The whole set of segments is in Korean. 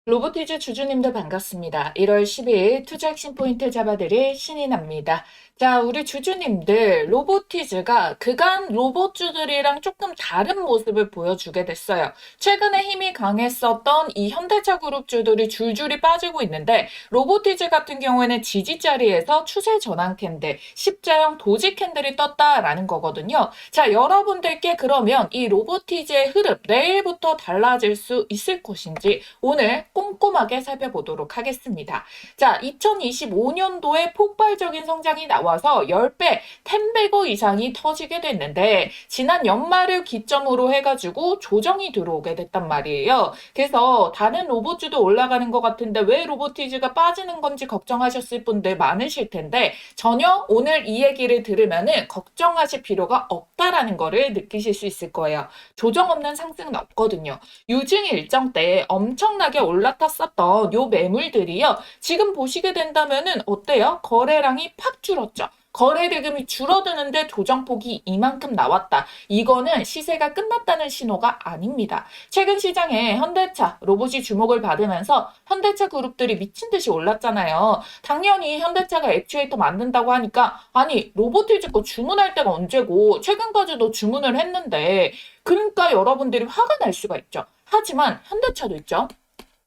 로보티즈 주주님들 반갑습니다. 1월 12일 투자 핵심 포인트 잡아드릴 신이 납니다. 자, 우리 주주님들, 로보티즈가 그간 로봇주들이랑 조금 다른 모습을 보여주게 됐어요. 최근에 힘이 강했었던 이 현대차 그룹주들이 줄줄이 빠지고 있는데, 로보티즈 같은 경우에는 지지 자리에서 추세 전환 캔들, 십자형 도지 캔들이 떴다라는 거거든요. 자, 여러분들께 그러면 이 로보티즈의 흐름, 내일부터 달라질 수 있을 것인지 오늘 꼼꼼하게 살펴보도록 하겠습니다. 자, 2025년도에 폭발적인 성장이 나와서 10배, 10배거 이상이 터지게 됐는데 지난 연말을 기점으로 해가지고 조정이 들어오게 됐단 말이에요. 그래서 다른 로봇주도 올라가는 것 같은데 왜 로보티즈가 빠지는 건지 걱정하셨을 분들 많으실 텐데 전혀 오늘 이 얘기를 들으면은 걱정하실 필요가 없다라는 거를 느끼실 수 있을 거예요. 조정 없는 상승은 없거든요. 유증 일정 때 엄청나게 올라탔었던 요 매물들이요. 지금 보시게 된다면은 어때요? 거래량이 팍 줄었죠. 거래 대금이 줄어드는데 조정폭이 이만큼 나왔다. 이거는 시세가 끝났다는 신호가 아닙니다. 최근 시장에 현대차, 로봇이 주목을 받으면서 현대차 그룹들이 미친 듯이 올랐잖아요. 당연히 현대차가 액추에이터 만든다고 하니까 아니 로보티즈 거 주문할 때가 언제고 최근까지도 주문을 했는데 그러니까 여러분들이 화가 날 수가 있죠. 하지만 현대차도 있죠.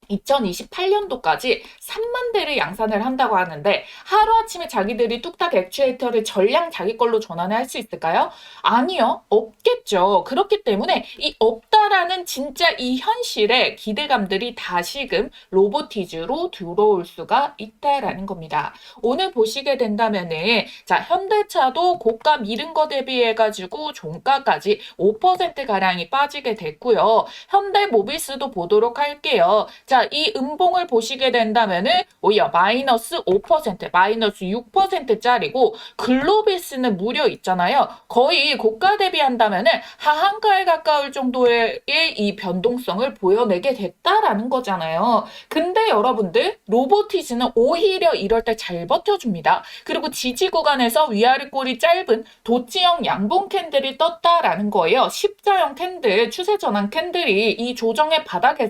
2028년도까지 3만 대를 양산을 한다고 하는데 하루아침에 자기들이 뚝딱 액추에이터를 전량 자기 걸로 전환할 수 있을까요? 아니요. 없겠죠. 그렇기 때문에 이 없다라는 진짜 이 현실에 기대감들이 다시금 로보티즈로 들어올 수가 있다라는 겁니다. 오늘 보시게 된다면은 자 현대차도 고가 미른 거 대비해가지고 종가까지 5%가량이 빠지게 됐고요. 현대모비스도 보도록 할게요. 자, 이 음봉을 보시게 된다면은 오히려 마이너스 5%, 마이너스 6%짜리고 글로비스는 무려 있잖아요. 거의 고가 대비한다면은 하한가에 가까울 정도의 이 변동성을 보여내게 됐다라는 거잖아요. 근데 여러분들 로보티즈는 오히려 이럴 때 잘 버텨줍니다. 그리고 지지 구간에서 위아래 꼬리 짧은 도치형 양봉 캔들이 떴다라는 거예요. 십자형 캔들, 추세 전환 캔들이 이 조정의 바닥의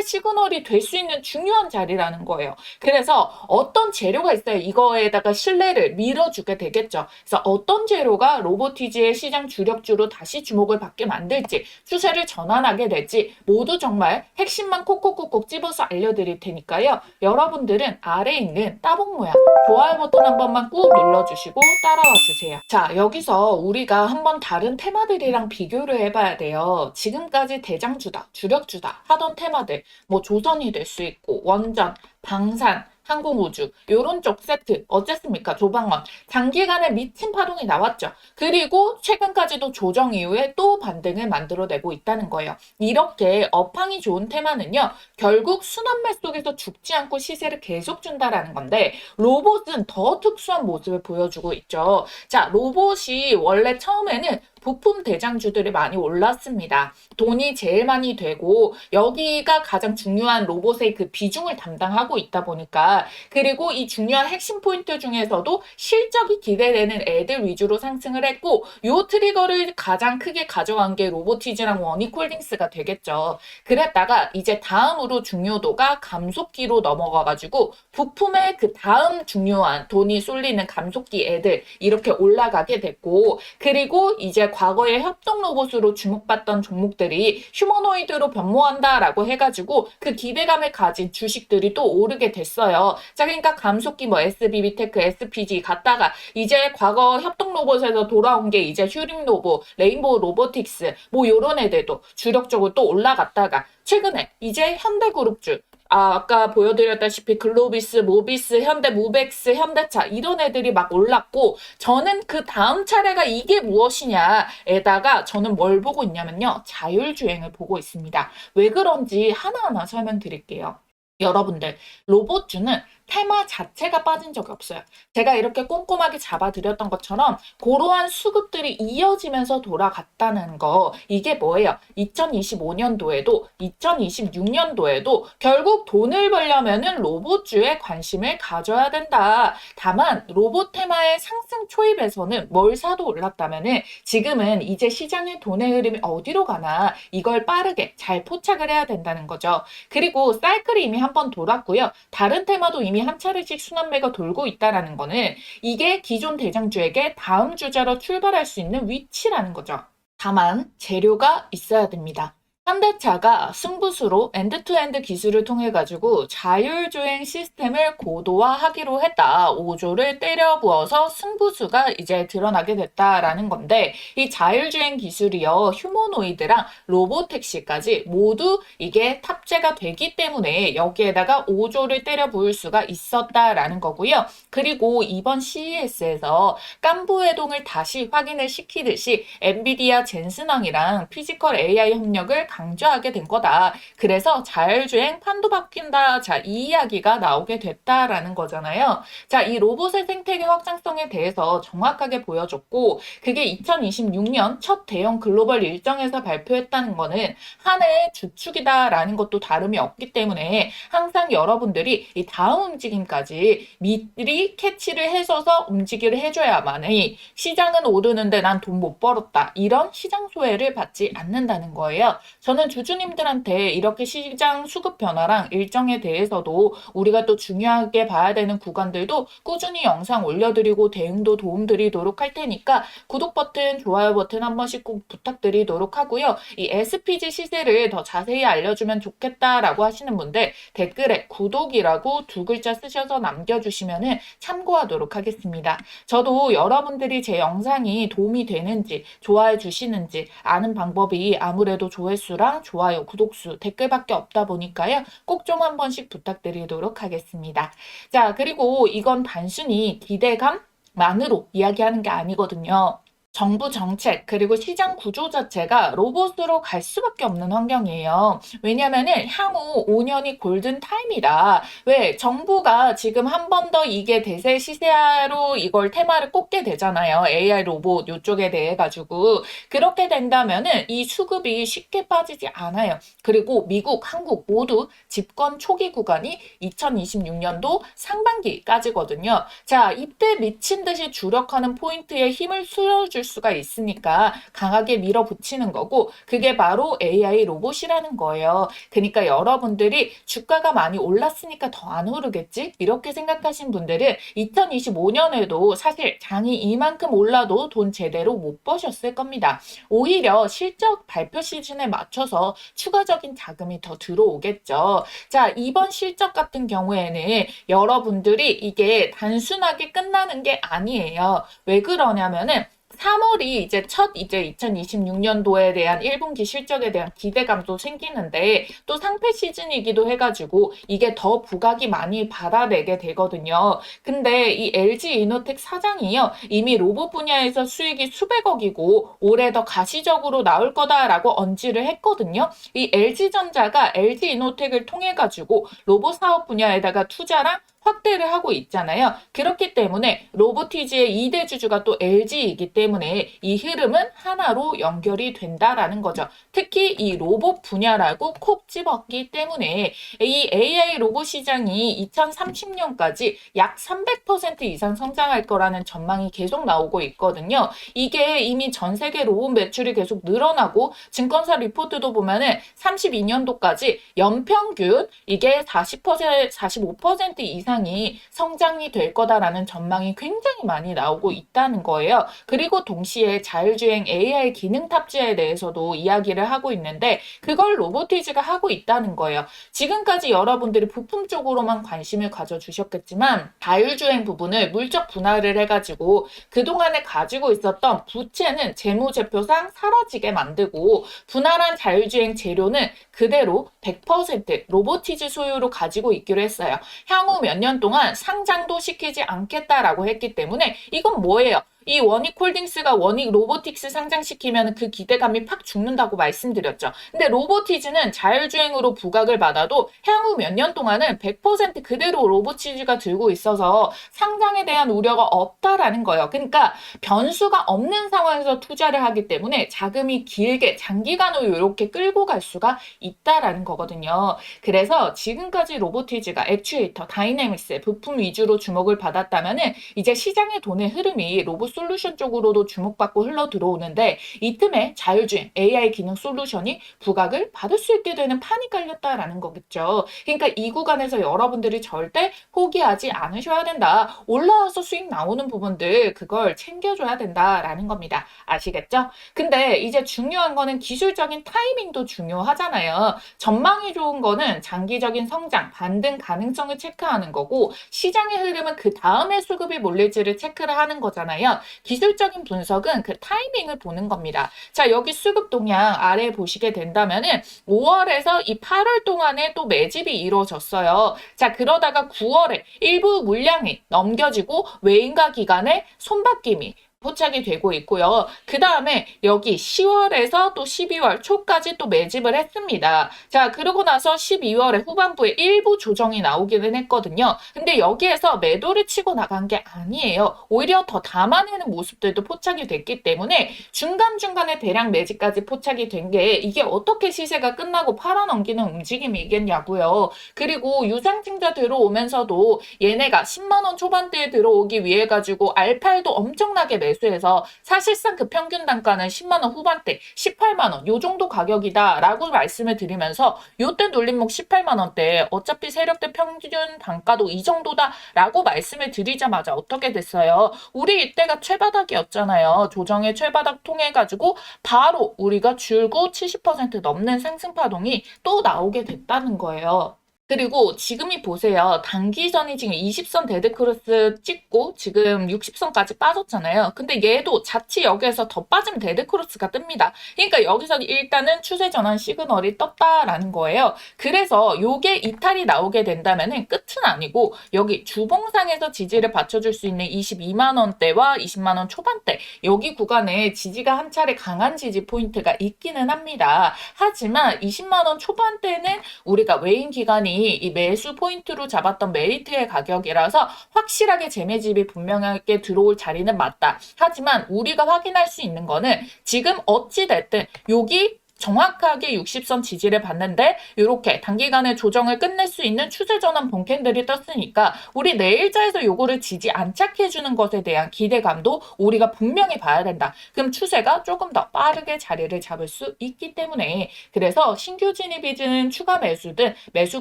시그널이 될 수 있는 중요한 자리라는 거예요. 그래서 어떤 재료가 있어요. 이거에다가 신뢰를 밀어주게 되겠죠. 그래서 어떤 재료가 로보티즈의 시장 주력주로 다시 주목을 받게 만들지, 추세를 전환하게 될지 모두 정말 핵심만 콕콕콕콕 집어서 알려드릴 테니까요. 여러분들은 아래에 있는 따봉 모양 좋아요 버튼 한 번만 꾹 눌러주시고 따라와 주세요. 자, 여기서 우리가 한번 다른 테마들이랑 비교를 해봐야 돼요. 지금까지 대장주다, 주력주다 하던 테마들 뭐 조선이 될 수 있고 원전, 방산, 항공우주 요런 쪽 세트 어쨌습니까? 조방원 장기간에 미친 파동이 나왔죠. 그리고 최근까지도 조정 이후에 또 반등을 만들어내고 있다는 거예요. 이렇게 업황이 좋은 테마는요. 결국 순환매 속에서 죽지 않고 시세를 계속 준다라는 건데 로봇은 더 특수한 모습을 보여주고 있죠. 자, 로봇이 원래 처음에는 부품 대장주들이 많이 올랐습니다. 돈이 제일 많이 되고 여기가 가장 중요한 로봇의 그 비중을 담당하고 있다 보니까 그리고 이 중요한 핵심 포인트 중에서도 실적이 기대되는 애들 위주로 상승을 했고 요 트리거를 가장 크게 가져간 게 로보티즈랑 원익홀딩스가 되겠죠. 그랬다가 이제 다음으로 중요도가 감속기로 넘어가가지고 부품의 그 다음 중요한 돈이 쏠리는 감속기 애들 이렇게 올라가게 됐고 그리고 이제 과거에 협동 로봇으로 주목받던 종목들이 휴머노이드로 변모한다라고 해가지고 그 기대감을 가진 주식들이 또 오르게 됐어요. 자, 그러니까 감속기 뭐 SBB테크, SPG 갔다가 이제 과거 협동 로봇에서 돌아온 게 이제 휴림 로봇, 레인보우 로보틱스 뭐 요런 애들도 주력적으로 또 올라갔다가 최근에 이제 현대그룹주 아까 보여드렸다시피 글로비스, 모비스, 현대무벡스, 현대차 이런 애들이 막 올랐고 저는 그 다음 차례가 이게 무엇이냐에다가 저는 뭘 보고 있냐면요. 자율주행을 보고 있습니다. 왜 그런지 하나하나 설명드릴게요. 여러분들, 로봇주는 테마 자체가 빠진 적이 없어요. 제가 이렇게 꼼꼼하게 잡아드렸던 것처럼 고러한 수급들이 이어지면서 돌아갔다는 거, 이게 뭐예요? 2025년도에도 2026년도에도 결국 돈을 벌려면은 로봇주에 관심을 가져야 된다. 다만 로봇 테마의 상승 초입에서는 뭘 사도 올랐다면은 지금은 이제 시장의 돈의 흐름이 어디로 가나 이걸 빠르게 잘 포착을 해야 된다는 거죠. 그리고 사이클이 이미 한 번 돌았고요. 다른 테마도 이미 한 차례씩 순환매가 돌고 있다라는 거는 이게 기존 대장주에게 다음 주자로 출발할 수 있는 위치라는 거죠. 다만 재료가 있어야 됩니다. 현대차가 승부수로 엔드투엔드 기술을 통해 가지고 자율주행 시스템을 고도화하기로 했다. 5조를 때려 부어서 승부수가 이제 드러나게 됐다라는 건데, 이 자율주행 기술이요, 휴머노이드랑 로보택시까지 모두 이게 탑재가 되기 때문에 여기에다가 5조를 때려 부을 수가 있었다라는 거고요. 그리고 이번 CES에서 깐부회동을 다시 확인을 시키듯이 엔비디아 젠슨왕이랑 피지컬 AI 협력을 강조하게 된 거다. 그래서 자율주행 판도 바뀐다. 자, 이 이야기가 나오게 됐다라는 거잖아요. 자, 이 로봇의 생태계 확장성에 대해서 정확하게 보여줬고, 그게 2026년 첫 대형 글로벌 일정에서 발표했다는 거는 한 해의 주축이다라는 것도 다름이 없기 때문에 항상 여러분들이 이 다음 움직임까지 미리 캐치를 해서서 움직이를 해줘야만이 시장은 오르는데 난 돈 못 벌었다. 이런 시장 소외를 받지 않는다는 거예요. 저는 주주님들한테 이렇게 시장 수급 변화랑 일정에 대해서도 우리가 또 중요하게 봐야 되는 구간들도 꾸준히 영상 올려드리고 대응도 도움드리도록 할 테니까 구독 버튼, 좋아요 버튼 한 번씩 꼭 부탁드리도록 하고요. 이 SPG 시세를 더 자세히 알려주면 좋겠다라고 하시는 분들 댓글에 구독이라고 두 글자 쓰셔서 남겨주시면 참고하도록 하겠습니다. 저도 여러분들이 제 영상이 도움이 되는지 좋아해 주시는지 아는 방법이 아무래도 조회수랑 좋아요, 구독수, 댓글밖에 없다 보니까요. 꼭 좀 한 번씩 부탁드리도록 하겠습니다. 자, 그리고 이건 단순히 기대감만으로 이야기하는 게 아니거든요. 정부 정책 그리고 시장 구조 자체가 로봇으로 갈 수밖에 없는 환경이에요. 왜냐면은 향후 5년이 골든 타임이다. 왜? 정부가 지금 한 번 더 이게 대세 시세로 이걸 테마를 꽂게 되잖아요. AI 로봇 요쪽에 대해 가지고 그렇게 된다면은 이 수급이 쉽게 빠지지 않아요. 그리고 미국, 한국 모두 집권 초기 구간이 2026년도 상반기까지거든요. 자, 이때 미친 듯이 주력하는 포인트에 힘을 실어줄 수가 있으니까 강하게 밀어붙이는 거고 그게 바로 AI 로봇이라는 거예요. 그러니까 여러분들이 주가가 많이 올랐으니까 더 안 오르겠지? 이렇게 생각하신 분들은 2025년에도 사실 장이 이만큼 올라도 돈 제대로 못 버셨을 겁니다. 오히려 실적 발표 시즌에 맞춰서 추가적인 자금이 더 들어오겠죠. 자, 이번 실적 같은 경우에는 여러분들이 이게 단순하게 끝나는 게 아니에요. 왜 그러냐면은 3월이 이제 첫 2026년도에 대한 1분기 실적에 대한 기대감도 생기는데 또 상패 시즌이기도 해가지고 이게 더 부각이 많이 받아내게 되거든요. 근데 이 LG 이노텍 사장이요 이미 로봇 분야에서 수익이 수백억이고 올해 더 가시적으로 나올 거다라고 언지를 했거든요. 이 LG전자가 LG 이노텍을 통해 가지고 로봇 사업 분야에다가 투자랑 확대를 하고 있잖아요. 그렇기 때문에 로보티지의 2대 주주가 또 LG이기 때문에 이 흐름은 하나로 연결이 된다라는 거죠. 특히 이 로봇 분야라고 콕 집었기 때문에 이 AI 로봇 시장이 2030년까지 약 300% 이상 성장할 거라는 전망이 계속 나오고 있거든요. 이게 이미 전 세계 로봇 매출이 계속 늘어나고 증권사 리포트도 보면은 32년도까지 연평균 이게 40%, 45% 이상이 성장이 될 거다라는 전망이 굉장히 많이 나오고 있다는 거예요. 그리고 동시에 자율주행 AI 기능 탑재에 대해서도 이야기를 하고 있는데 그걸 로보티즈가 하고 있다는 거예요. 지금까지 여러분들이 부품 쪽으로만 관심을 가져주셨겠지만 자율주행 부분을 물적 분할을 해가지고 그동안에 가지고 있었던 부채는 재무제표상 사라지게 만들고 분할한 자율주행 재료는 그대로 100% 로보티즈 소유로 가지고 있기로 했어요. 향후 몇 년 동안 상장도 시키지 않겠다라고 했기 때문에 이건 뭐예요? 이 원익홀딩스가 원익로보틱스 상장시키면 그 기대감이 팍 죽는다고 말씀드렸죠. 근데 로보티즈는 자율주행으로 부각을 받아도 향후 몇 년 동안은 100% 그대로 로보티즈가 들고 있어서 상장에 대한 우려가 없다라는 거예요. 그러니까 변수가 없는 상황에서 투자를 하기 때문에 자금이 길게 장기간으로 이렇게 끌고 갈 수가 있다라는 거거든요. 그래서 지금까지 로보티즈가 액추에이터, 다이내믹스의 부품 위주로 주목을 받았다면은 이제 시장의 돈의 흐름이 로봇 솔루션 쪽으로도 주목받고 흘러 들어오는데 이 틈에 자율주행 AI 기능 솔루션이 부각을 받을 수 있게 되는 판이 깔렸다라는 거겠죠. 그러니까 이 구간에서 여러분들이 절대 포기하지 않으셔야 된다. 올라와서 수익 나오는 부분들 그걸 챙겨줘야 된다라는 겁니다. 아시겠죠? 근데 이제 중요한 거는 기술적인 타이밍도 중요하잖아요. 전망이 좋은 거는 장기적인 성장, 반등 가능성을 체크하는 거고 시장의 흐름은 그 다음에 수급이 몰릴지를 체크를 하는 거잖아요. 기술적인 분석은 그 타이밍을 보는 겁니다. 자, 여기 수급 동향 아래 보시게 된다면은 5월에서 이 8월 동안에 또 매집이 이루어졌어요. 자, 그러다가 9월에 일부 물량이 넘겨지고 외인가 기간에 손바뀜이 포착이 되고 있고요. 그 다음에 여기 10월에서 또 12월 초까지 또 매집을 했습니다. 자, 그러고 나서 12월에 후반부에 일부 조정이 나오기는 했거든요. 근데 여기에서 매도를 치고 나간 게 아니에요. 오히려 더 담아내는 모습들도 포착이 됐기 때문에 중간중간에 대량 매집까지 포착이 된 게 이게 어떻게 시세가 끝나고 팔아넘기는 움직임이겠냐고요. 그리고 유상증자 들어오면서도 얘네가 10만 원 초반대에 들어오기 위해 가지고 알팔도 엄청나게 매수해서 사실상 그 평균 단가는 10만 원 후반대, 18만 원 요 정도 가격이다라고 말씀을 드리면서 요때 눌림목 18만 원대 어차피 세력대 평균 단가도 이 정도다라고 말씀을 드리자마자 어떻게 됐어요? 우리 이때가 최바닥이었잖아요. 조정의 최바닥 통해 가지고 바로 우리가 줄고 70% 넘는 상승 파동이 또 나오게 됐다는 거예요. 그리고 지금이 보세요. 단기전이 지금 20선 데드크로스 찍고 지금 60선까지 빠졌잖아요. 근데 얘도 자칫 여기에서 더 빠지면 데드크로스가 뜹니다. 그러니까 여기서 일단은 추세 전환 시그널이 떴다라는 거예요. 그래서 요게 이탈이 나오게 된다면은 끝은 아니고 여기 주봉상에서 지지를 받쳐줄 수 있는 22만 원대와 20만 원 초반대 여기 구간에 지지가 한 차례 강한 지지 포인트가 있기는 합니다. 하지만 20만 원 초반대는 우리가 외인 기간이 이 매수 포인트로 잡았던 메리트의 가격이라서 확실하게 재매집이 분명하게 들어올 자리는 맞다. 하지만 우리가 확인할 수 있는 거는 지금 어찌됐든 여기 정확하게 60선 지지를 받는데 이렇게 단기간에 조정을 끝낼 수 있는 추세 전환 본캔들이 떴으니까 우리 내일자에서 요거를 지지 안착해주는 것에 대한 기대감도 우리가 분명히 봐야 된다. 그럼 추세가 조금 더 빠르게 자리를 잡을 수 있기 때문에 그래서 신규 진입이든 추가 매수든 매수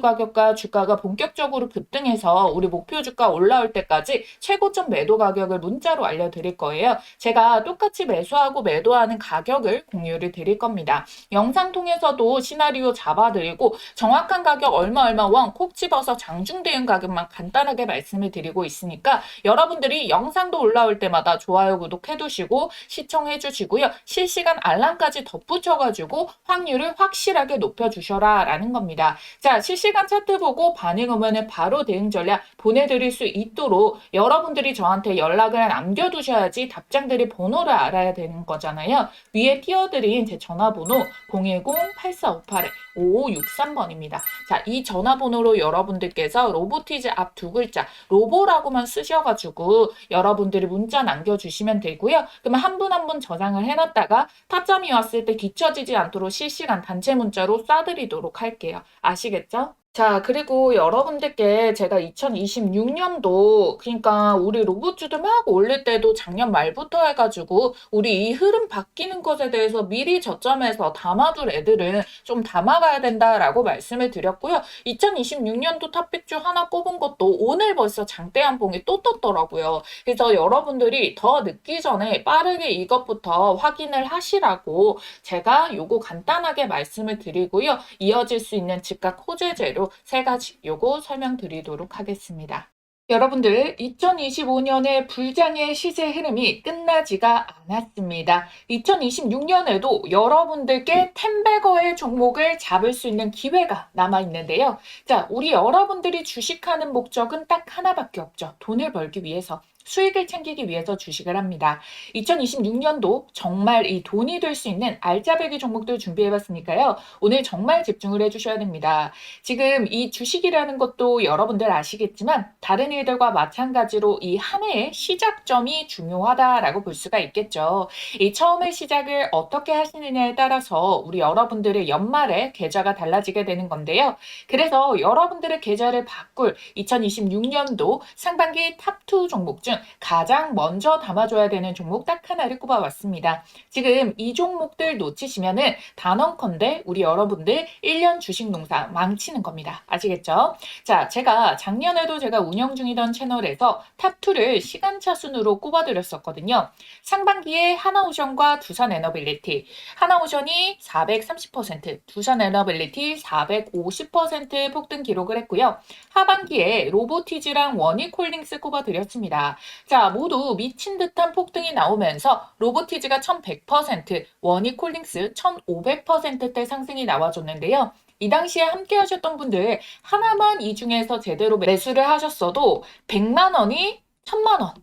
가격과 주가가 본격적으로 급등해서 우리 목표 주가 올라올 때까지 최고점 매도 가격을 문자로 알려드릴 거예요. 제가 똑같이 매수하고 매도하는 가격을 공유를 드릴 겁니다. 영상 통해서도 시나리오 잡아드리고 정확한 가격 얼마 원 콕 집어서 장중 대응 가격만 간단하게 말씀을 드리고 있으니까 여러분들이 영상도 올라올 때마다 좋아요 구독해두시고 시청해주시고요. 실시간 알람까지 덧붙여가지고 확률을 확실하게 높여주셔라 라는 겁니다. 자, 실시간 차트 보고 반응 오면은 바로 대응 전략 보내드릴 수 있도록 여러분들이 저한테 연락을 남겨두셔야지 답장들이 번호를 알아야 되는 거잖아요. 위에 띄워드린 제 전화번호 010-8458-5563번입니다. 자, 이 전화번호로 여러분들께서 로보티즈 앞 두 글자 로보라고만 쓰셔가지고 여러분들이 문자 남겨주시면 되고요. 그러면 한 분 한 분 저장을 해놨다가 타점이 왔을 때 뒤처지지 않도록 실시간 단체 문자로 쏴드리도록 할게요. 아시겠죠? 자, 그리고 여러분들께 제가 2026년도, 그러니까 우리 로봇주들 막 올릴 때도 작년 말부터 해가지고, 우리 이 흐름 바뀌는 것에 대해서 미리 저점에서 담아둘 애들은 좀 담아가야 된다라고 말씀을 드렸고요. 2026년도 탑픽주 하나 꼽은 것도 오늘 벌써 장대 한 봉이 또 떴더라고요. 그래서 여러분들이 더 늦기 전에 빠르게 이것부터 확인을 하시라고 제가 요거 간단하게 말씀을 드리고요. 이어질 수 있는 즉각 호재제로 세 가지 요거 설명드리도록 하겠습니다. 여러분들 2025년의 불장의 시세 흐름이 끝나지가 않았습니다. 2026년에도 여러분들께 텐베거의 종목을 잡을 수 있는 기회가 남아있는데요. 자, 우리 여러분들이 주식하는 목적은 딱 하나밖에 없죠. 돈을 벌기 위해서. 수익을 챙기기 위해서 주식을 합니다. 2026년도 정말 이 돈이 될 수 있는 알짜배기 종목들 준비해봤으니까요. 오늘 정말 집중을 해주셔야 됩니다. 지금 이 주식이라는 것도 여러분들 아시겠지만 다른 일들과 마찬가지로 이 한 해의 시작점이 중요하다라고 볼 수가 있겠죠. 이 처음의 시작을 어떻게 하시느냐에 따라서 우리 여러분들의 연말에 계좌가 달라지게 되는 건데요. 그래서 여러분들의 계좌를 바꿀 2026년도 상반기 탑2 종목 중 가장 먼저 담아줘야 되는 종목 딱 하나를 꼽아왔습니다. 지금 이 종목들 놓치시면은 단언컨대 우리 여러분들 1년 주식 농사 망치는 겁니다. 아시겠죠? 자, 작년에도 제가 운영 중이던 채널에서 탑2를 시간차 순으로 꼽아드렸었거든요. 상반기에 하나오션과 두산에너빌리티, 하나오션이 430%, 두산에너빌리티 450% 폭등 기록을 했고요. 하반기에 로보티즈랑 원익홀딩스 꼽아드렸습니다. 자, 모두 미친 듯한 폭등이 나오면서 로보티즈가 1100%, 원익홀딩스 1500%대 상승이 나와줬는데요. 이 당시에 함께 하셨던 분들 하나만 이 중에서 제대로 매수를 하셨어도 100만 원이 1000만 원,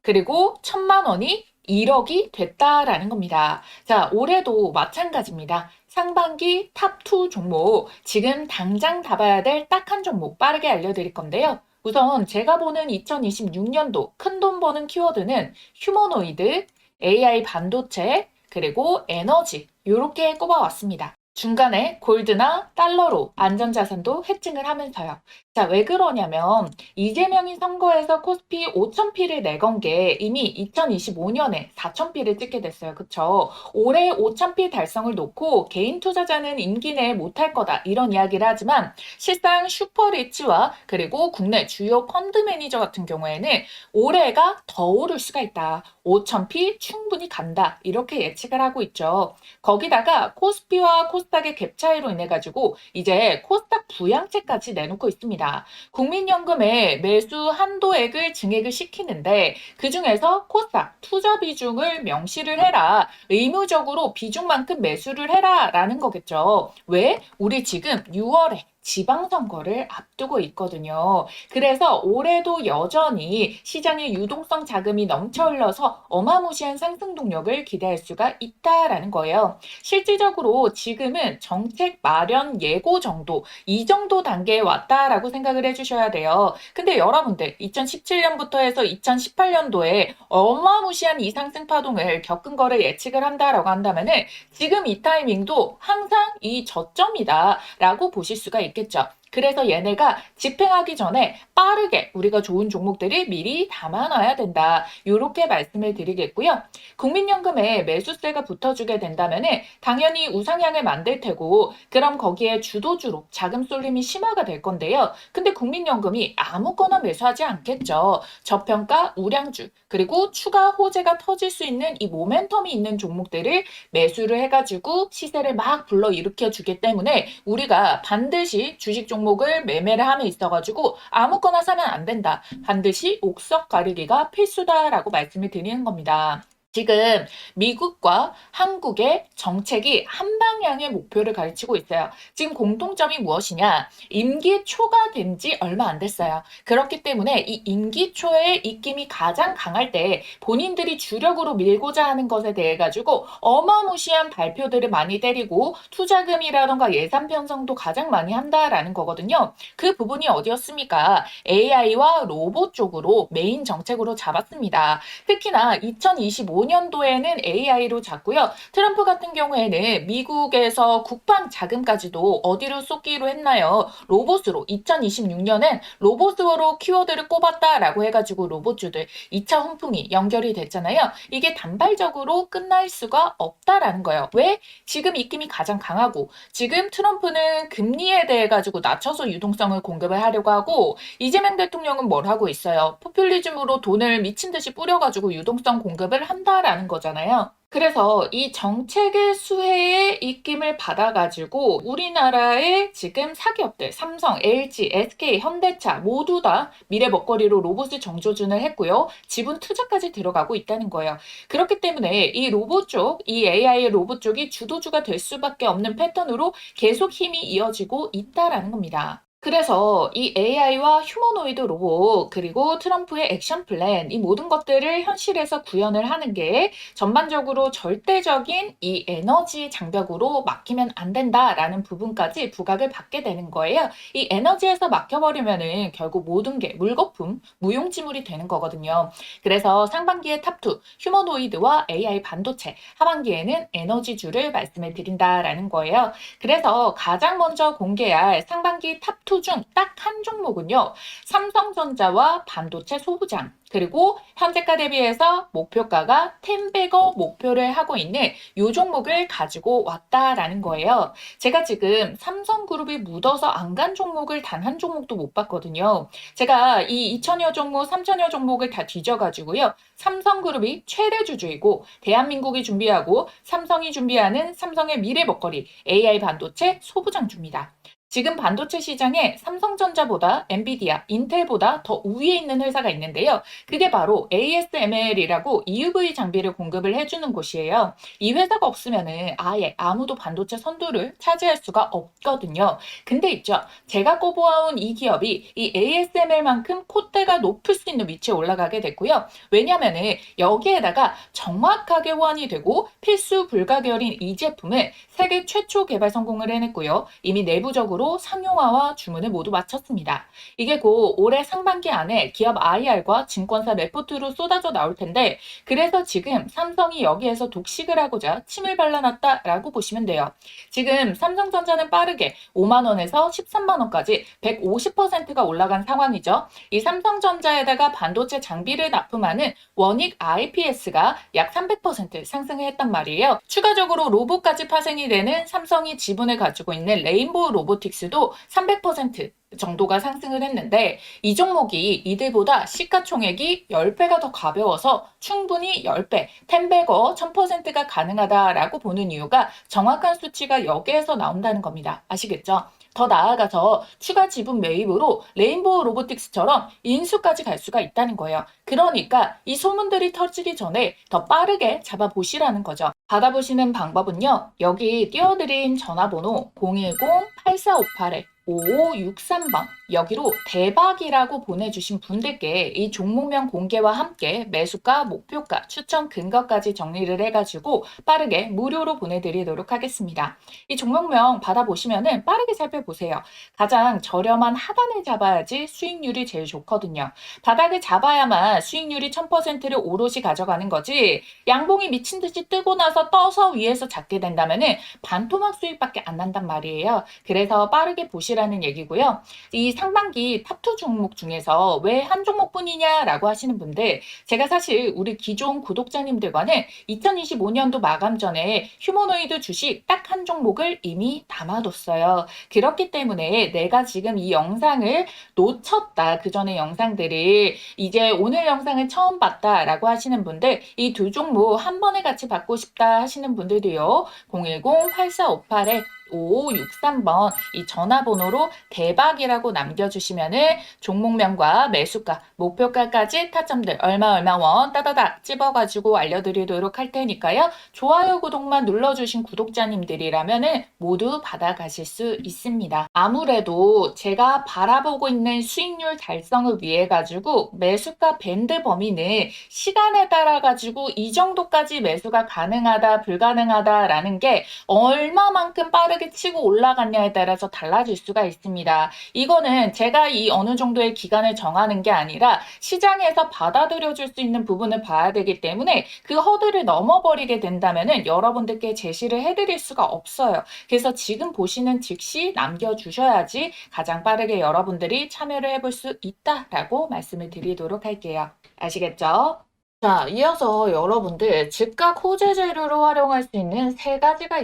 그리고 1000만 원이 1억이 됐다라는 겁니다. 자, 올해도 마찬가지입니다. 상반기 탑2 종목, 지금 당장 잡아야 될 딱 한 종목 빠르게 알려드릴 건데요. 우선 제가 보는 2026년도 큰돈 버는 키워드는 휴머노이드, AI 반도체, 그리고 에너지 이렇게 꼽아왔습니다. 중간에 골드나 달러로 안전자산도 해칭을 하면서요. 자, 왜 그러냐면 이재명이 선거에서 코스피 5,000피를 내건 게 이미 2025년에 4,000피를 찍게 됐어요. 그쵸? 올해 5,000피 달성을 놓고 개인 투자자는 임기 내에 못할 거다 이런 이야기를 하지만 실상 슈퍼리치와 그리고 국내 주요 펀드 매니저 같은 경우에는 올해가 더 오를 수가 있다. 5,000피 충분히 간다. 이렇게 예측을 하고 있죠. 거기다가 코스피와 코스닥의 갭 차이로 인해 가지고 이제 코스닥 부양책까지 내놓고 있습니다. 국민연금의 매수 한도액을 증액을 시키는데 그중에서 코스닥 투자 비중을 명시를 해라. 의무적으로 비중만큼 매수를 해라 라는 거겠죠. 왜? 우리 지금 6월에 지방선거를 앞두고 있거든요. 그래서 올해도 여전히 시장의 유동성 자금이 넘쳐 흘러서 어마무시한 상승 동력을 기대할 수가 있다라는 거예요. 실질적으로 지금은 정책 마련 예고 정도, 이 정도 단계에 왔다라고 생각을 해주셔야 돼요. 근데 여러분들 2017년부터 해서 2018년도에 어마무시한 이 상승 파동을 겪은 거를 예측을 한다라고 한다면은 지금 이 타이밍도 항상 이 저점이다라고 보실 수가 있겠죠. 그래서 얘네가 집행하기 전에 빠르게 우리가 좋은 종목들을 미리 담아놔야 된다. 이렇게 말씀을 드리겠고요. 국민연금에 매수세가 붙어주게 된다면 당연히 우상향을 만들 테고 그럼 거기에 주도주로 자금 쏠림이 심화가 될 건데요. 근데 국민연금이 아무거나 매수하지 않겠죠. 저평가 우량주 그리고 추가 호재가 터질 수 있는 이 모멘텀이 있는 종목들을 매수를 해가지고 시세를 막 불러일으켜 주기 때문에 우리가 반드시 주식 종목을 매매를 함에 있어가지고 아무거나 사면 안 된다. 반드시 옥석 가리기가 필수다라고 말씀을 드리는 겁니다. 지금 미국과 한국의 정책이 한 방향의 목표를 가르치고 있어요. 지금 공통점이 무엇이냐? 임기 초가 된 지 얼마 안 됐어요. 그렇기 때문에 이 임기 초의 입김이 가장 강할 때 본인들이 주력으로 밀고자 하는 것에 대해 가지고 어마무시한 발표들을 많이 때리고 투자금이라던가 예산 편성도 가장 많이 한다라는 거거든요. 그 부분이 어디였습니까? AI와 로봇 쪽으로 메인 정책으로 잡았습니다. 특히나 2025년도에는 AI로 잡고요. 트럼프 같은 경우에는 미국에서 국방 자금까지도 어디로 쏟기로 했나요? 로봇으로 2026년엔 로봇으로 키워드를 꼽았다라고 해가지고 로봇주들 2차 훈풍이 연결이 됐잖아요. 이게 단발적으로 끝날 수가 없다라는 거예요. 왜? 지금 입김이 가장 강하고 지금 트럼프는 금리에 대해 가지고 낮춰서 유동성을 공급을 하려고 하고 이재명 대통령은 뭘 하고 있어요? 포퓰리즘으로 돈을 미친 듯이 뿌려가지고 유동성 공급을 한다라는 거잖아요. 그래서 이 정책의 수혜의 입김을 받아가지고 우리나라의 지금 사기업들 삼성, LG, SK, 현대차 모두 다 미래 먹거리로 로봇을 정조준을 했고요. 지분 투자까지 들어가고 있다는 거예요. 그렇기 때문에 이 로봇 쪽, 이 AI 로봇 쪽이 주도주가 될 수밖에 없는 패턴으로 계속 힘이 이어지고 있다라는 겁니다. 그래서 이 AI와 휴머노이드 로봇, 그리고 트럼프의 액션 플랜, 이 모든 것들을 현실에서 구현을 하는 게 전반적으로 절대적인 이 에너지 장벽으로 막히면 안 된다라는 부분까지 부각을 받게 되는 거예요. 이 에너지에서 막혀버리면은 결국 모든 게 물거품, 무용지물이 되는 거거든요. 그래서 상반기에 탑2, 휴머노이드와 AI 반도체, 하반기에는 에너지주를 말씀을 드린다라는 거예요. 그래서 가장 먼저 공개할 상반기 탑2 중 딱 한 종목은요. 삼성전자와 반도체 소부장, 그리고 현재가 대비해서 목표가가 10배거 목표를 하고 있는 이 종목을 가지고 왔다라는 거예요. 제가 지금 삼성그룹이 묻어서 안 간 종목을 단 한 종목도 못 봤거든요. 제가 이 2천여 종목, 3천여 종목을 다 뒤져가지고요. 삼성그룹이 최대 주주이고 대한민국이 준비하고 삼성이 준비하는 삼성의 미래 먹거리 AI 반도체 소부장주입니다. 지금 반도체 시장에 삼성전자보다 엔비디아, 인텔보다 더 우위에 있는 회사가 있는데요. 그게 바로 ASML이라고 EUV 장비를 공급을 해주는 곳이에요. 이 회사가 없으면은 아예 아무도 반도체 선두를 차지할 수가 없거든요. 근데 있죠. 제가 꼽아온 이 기업이 이 ASML만큼 콧대가 높을 수 있는 위치에 올라가게 됐고요. 왜냐면은 여기에다가 정확하게 호환이 되고 필수 불가결인 이 제품을 세계 최초 개발 성공을 해냈고요. 이미 내부적으로 상용화와 주문을 모두 마쳤습니다. 이게 곧 올해 상반기 안에 기업 IR과 증권사 레포트로 쏟아져 나올 텐데 그래서 지금 삼성이 여기에서 독식을 하고자 침을 발라놨다라고 보시면 돼요. 지금 삼성전자는 빠르게 5만 원에서 13만 원까지 150%가 올라간 상황이죠. 이 삼성전자에다가 반도체 장비를 납품하는 원익 IPS가 약 300% 상승을 했단 말이에요. 추가적으로 로봇까지 파생이 되는 삼성이 지분을 가지고 있는 레인보우 로보틱스도 300% 정도가 상승을 했는데 이 종목이 이들보다 시가총액이 10배가 더 가벼워서 충분히 10배, 10배거 1000%가 가능하다라고 보는 이유가 정확한 수치가 여기에서 나온다는 겁니다. 아시겠죠? 더 나아가서 추가 지분 매입으로 레인보우 로보틱스처럼 인수까지 갈 수가 있다는 거예요. 그러니까 이 소문들이 터지기 전에 더 빠르게 잡아보시라는 거죠. 받아보시는 방법은요. 여기 띄워드린 전화번호 010-8458에 5563번 여기로 대박이라고 보내주신 분들께 이 종목명 공개와 함께 매수가, 목표가, 추천 근거까지 정리를 해가지고 빠르게 무료로 보내드리도록 하겠습니다. 이 종목명 받아보시면은 빠르게 살펴보세요. 가장 저렴한 하단을 잡아야지 수익률이 제일 좋거든요. 바닥을 잡아야만 수익률이 1000%를 오롯이 가져가는 거지 양봉이 미친 듯이 뜨고 나서 떠서 위에서 잡게 된다면은 반토막 수익밖에 안 난단 말이에요. 그래서 빠르게 보시라는 얘기고요. 이 상반기 탑2 종목 중에서 왜 한 종목뿐이냐라고 하시는 분들 제가 사실 우리 기존 구독자님들과는 2025년도 마감 전에 휴머노이드 주식 딱 한 종목을 이미 담아뒀어요. 그렇기 때문에 내가 지금 이 영상을 놓쳤다. 그 전에 영상들을 이제 오늘 영상을 처음 봤다라고 하시는 분들 이 두 종목 한 번에 같이 받고 싶다 하시는 분들도요. 010-8458에 5563번 이 전화번호로 대박이라고 남겨주시면은 종목명과 매수가, 목표가까지 타점들 얼마 원 따다닥 찝어가지고 알려드리도록 할 테니까요. 좋아요, 구독만 눌러주신 구독자님들이라면은 모두 받아가실 수 있습니다. 아무래도 제가 바라보고 있는 수익률 달성을 위해 가지고 매수가 밴드 범위는 시간에 따라 가지고 이 정도까지 매수가 가능하다, 불가능하다라는 게 얼마만큼 빠르게 치고 올라갔냐에 따라서 달라질 수가 있습니다. 이거는 제가 이 어느 정도의 기간을 정하는 게 아니라 시장에서 받아들여줄 수 있는 부분을 봐야 되기 때문에 그 허들을 넘어버리게 된다면은 여러분들께 제시를 해드릴 수가 없어요. 그래서 지금 보시는 즉시 남겨주셔야지 가장 빠르게 여러분들이 참여를 해볼 수 있다라고 말씀을 드리도록 할게요. 아시겠죠? 자, 이어서 여러분들 즉각 호재 재료로 활용할 수 있는 세 가지가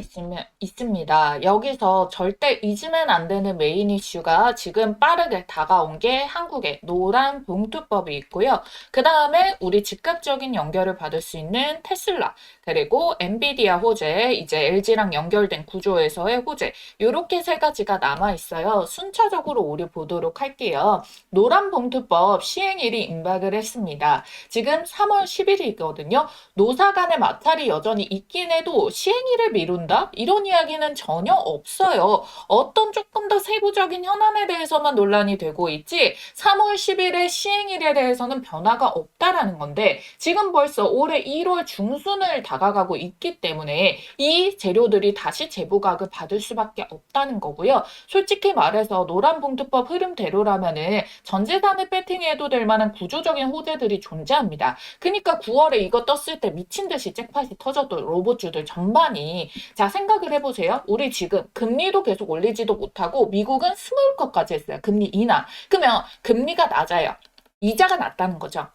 있습니다. 여기서 절대 잊으면 안 되는 메인 이슈가 지금 빠르게 다가온 게 한국의 노란 봉투법이 있고요. 그 다음에 우리 즉각적인 연결을 받을 수 있는 테슬라, 그리고 엔비디아 호재, 이제 LG랑 연결된 구조에서의 호재, 이렇게 세 가지가 남아있어요. 순차적으로 우리 보도록 할게요. 노란 봉투법 시행일이 임박을 했습니다. 지금 3월 10일이거든요. 노사 간의 마찰이 여전히 있긴 해도 시행일을 미룬다? 이런 이야기는 전혀 없어요. 어떤 조금 더 세부적인 현안에 대해서만 논란이 되고 있지 3월 10일의 시행일에 대해서는 변화가 없다라는 건데 지금 벌써 올해 1월 중순을 다가가고 있기 때문에 이 재료들이 다시 재부각을 받을 수밖에 없다는 거고요. 솔직히 말해서 노란봉투법 흐름대로라면은 전 재산을 배팅해도 될 만한 구조적인 호재들이 존재합니다. 그러니까 9월에 이거 떴을 때 미친 듯이 잭팟이 터졌던 로봇주들 전반이 자 생각을 해보세요. 우리 지금 금리도 계속 올리지도 못하고 미국은 스몰 컷까지 했어요. 금리 인하. 그러면 금리가 낮아요. 이자가 낮다는 거죠.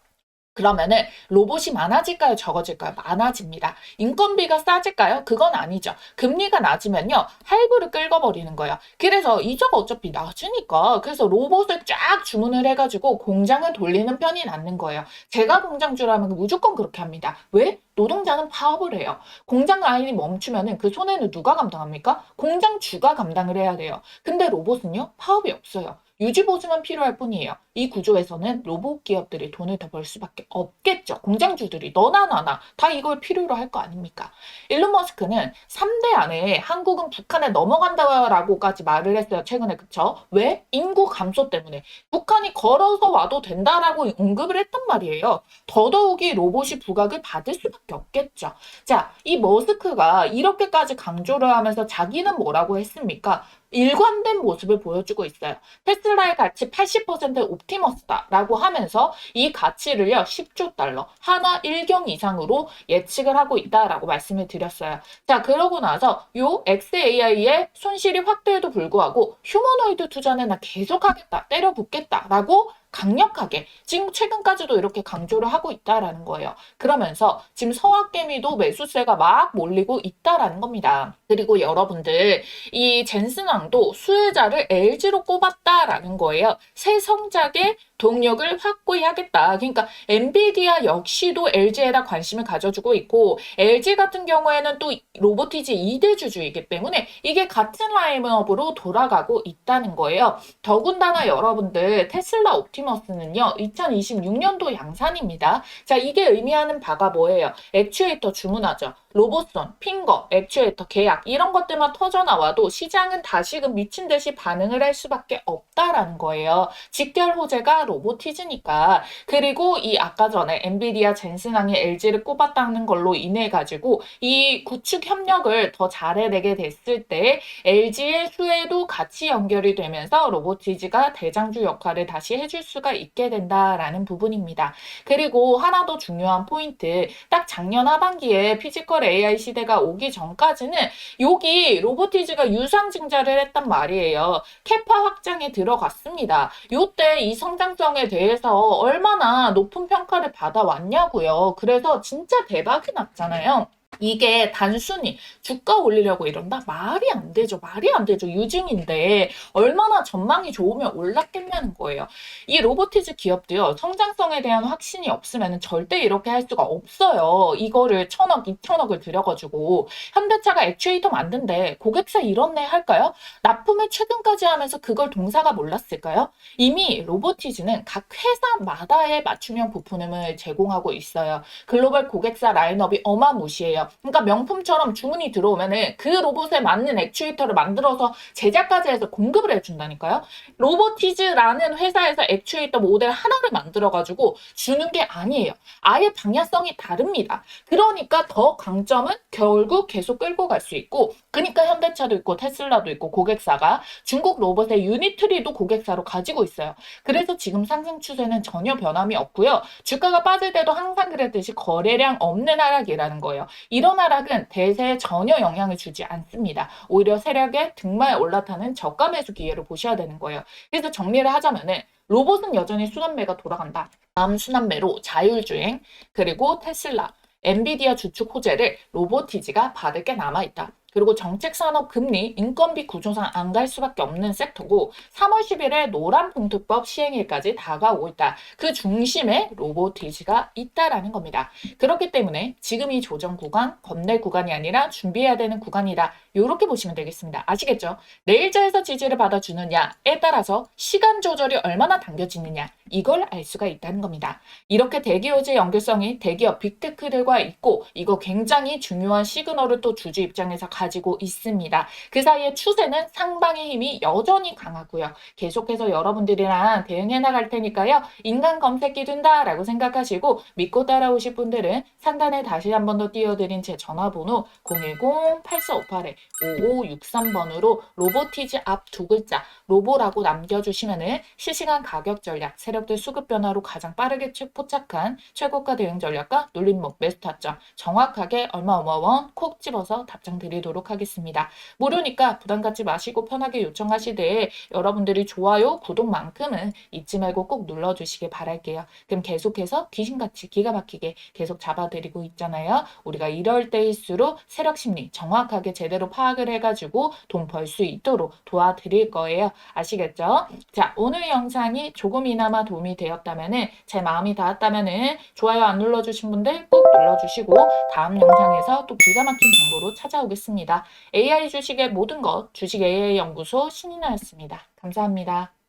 그러면은 로봇이 많아질까요? 적어질까요? 많아집니다. 인건비가 싸질까요? 그건 아니죠. 금리가 낮으면요. 할부를 긁어버리는 거예요. 그래서 이자가 어차피 낮으니까 그래서 로봇을 쫙 주문을 해가지고 공장을 돌리는 편이 낫는 거예요. 제가 공장주라면 무조건 그렇게 합니다. 왜? 노동자는 파업을 해요. 공장 라인이 멈추면은 그 손해는 누가 감당합니까? 공장주가 감당을 해야 돼요. 근데 로봇은요? 파업이 없어요. 유지보수만 필요할 뿐이에요. 이 구조에서는 로봇 기업들이 돈을 더 벌 수밖에 없겠죠. 공장주들이 너나 나나 다 이걸 필요로 할 거 아닙니까? 일론 머스크는 3대 안에 한국은 북한에 넘어간다라고까지 말을 했어요. 최근에 그쵸? 왜? 인구 감소 때문에. 북한이 걸어서 와도 된다라고 언급을 했단 말이에요. 더더욱이 로봇이 부각을 받을 수밖에 없겠죠. 자, 이 머스크가 이렇게까지 강조를 하면서 자기는 뭐라고 했습니까? 일관된 모습을 보여주고 있어요. 테슬라의 가치 80% 옵티머스다라고 하면서 이 가치를요 10조 달러, 한화 1경 이상으로 예측을 하고 있다라고 말씀을 드렸어요. 자, 그러고 나서 요 XAI의 손실이 확대에도 불구하고 휴머노이드 투자는 나 계속하겠다, 때려 붓겠다라고 강력하게 지금 최근까지도 이렇게 강조를 하고 있다라는 거예요. 그러면서 지금 서학개미도 매수세가 막 몰리고 있다라는 겁니다. 그리고 여러분들 이 젠슨왕도 수혜자를 LG로 꼽았다라는 거예요. 새 성장의 동력을 확고히 하겠다. 그러니까 엔비디아 역시도 LG에다 관심을 가져주고 있고 LG 같은 경우에는 또 로보티지 2대 주주이기 때문에 이게 같은 라인업으로 돌아가고 있다는 거예요. 더군다나 여러분들 테슬라 옵티머스는요. 2026년도 양산입니다. 자, 이게 의미하는 바가 뭐예요? 액추에이터 주문하죠. 로봇손, 핑거, 액추에이터 계약 이런 것들만 터져 나와도 시장은 다시금 미친 듯이 반응을 할 수밖에 없다라는 거예요. 직결 호재가 로보티즈니까. 그리고 이 아까 전에 엔비디아 젠슨왕이 LG를 꼽았다는 걸로 인해 가지고 이 구축 협력을 더 잘해내게 됐을 때 LG의 수혜도 같이 연결이 되면서 로보티즈가 대장주 역할을 다시 해줄 수가 있게 된다라는 부분입니다. 그리고 하나 더 중요한 포인트, 딱 작년 하반기에 피지컬 AI 시대가 오기 전까지는 여기 로보티즈가 유상증자를 했단 말이에요. 캐파 확장에 들어갔습니다. 요때 이 성장성에 대해서 얼마나 높은 평가를 받아왔냐고요. 그래서 진짜 대박이 났잖아요. 이게 단순히 주가 올리려고 이런다? 말이 안 되죠. 말이 안 되죠. 유증인데 얼마나 전망이 좋으면 올랐겠냐는 거예요. 이 로보티즈 기업도요. 성장성에 대한 확신이 없으면 절대 이렇게 할 수가 없어요. 이거를 1,000억, 2,000억을 들여가지고 현대차가 액추에이터 만든데 고객사 이렇네 할까요? 납품을 최근까지 하면서 그걸 동사가 몰랐을까요? 이미 로보티즈는 각 회사마다의 맞춤형 부품을 제공하고 있어요. 글로벌 고객사 라인업이 어마무시해요. 그러니까 명품처럼 주문이 들어오면은 그 로봇에 맞는 액추에이터를 만들어서 제작까지 해서 공급을 해준다니까요. 로보티즈라는 회사에서 액추에이터 모델 하나를 만들어가지고 주는 게 아니에요. 아예 방향성이 다릅니다. 그러니까 더 강점은 결국 계속 끌고 갈 수 있고, 그러니까 현대차도 있고 테슬라도 있고 고객사가 중국 로봇의 유니트리도 고객사로 가지고 있어요. 그래서 지금 상승 추세는 전혀 변함이 없고요. 주가가 빠질 때도 항상 그랬듯이 거래량 없는 하락이라는 거예요. 이런 하락은 대세에 전혀 영향을 주지 않습니다. 오히려 세력의 등마에 올라타는 저가 매수 기회로 보셔야 되는 거예요. 그래서 정리를 하자면은 로봇은 여전히 순환매가 돌아간다. 다음 순환매로 자율주행, 그리고 테슬라, 엔비디아 주축 호재를 로보티지가 받을 게 남아있다. 그리고 정책산업 금리, 인건비 구조상 안 갈 수밖에 없는 섹터고 3월 10일에 노란봉투법 시행일까지 다가오고 있다. 그 중심에 로보티지가 있다라는 겁니다. 그렇기 때문에 지금 이 조정 구간, 겁낼 구간이 아니라 준비해야 되는 구간이다. 이렇게 보시면 되겠습니다. 아시겠죠? 내일자에서 지지를 받아주느냐에 따라서 시간 조절이 얼마나 당겨지느냐 이걸 알 수가 있다는 겁니다. 이렇게 대기업의 연결성이 대기업 빅테크들과 있고 이거 굉장히 중요한 시그널을 또 주주 입장에서 가지고 있습니다. 그 사이에 추세는 상방의 힘이 여전히 강하고요. 계속해서 여러분들이랑 대응해 나갈 테니까요. 인간 검색기 된다라고 생각하시고 믿고 따라오실 분들은 상단에 다시 한 번 더 띄워드린 제 전화번호 010-8458-5563번으로 로보티즈 앞 두 글자 로보라고 남겨주시면은 실시간 가격 전략, 세력들 수급 변화로 가장 빠르게 포착한 최고가 대응 전략과 눌림목, 매수 타점 정확하게 얼마 원 콕 집어서 답장 드리도록 하겠습니다. 무료니까 부담 갖지 마시고 편하게 요청하시되 여러분들이 좋아요, 구독만큼은 잊지 말고 꼭 눌러주시길 바랄게요. 그럼 계속해서 귀신같이 기가 막히게 계속 잡아드리고 있잖아요. 우리가 이럴 때일수록 세력 심리 정확하게 제대로 파악을 해가지고 돈 벌 수 있도록 도와드릴 거예요. 아시겠죠? 자, 오늘 영상이 조금이나마 도움이 되었다면은 제 마음이 닿았다면은 좋아요 안 눌러주신 분들 꼭 눌러주시고 다음 영상에서 또 기가 막힌 정보로 찾아오겠습니다. AI 주식의 모든 것 주식 AI 연구소 신인아였습니다. 감사합니다.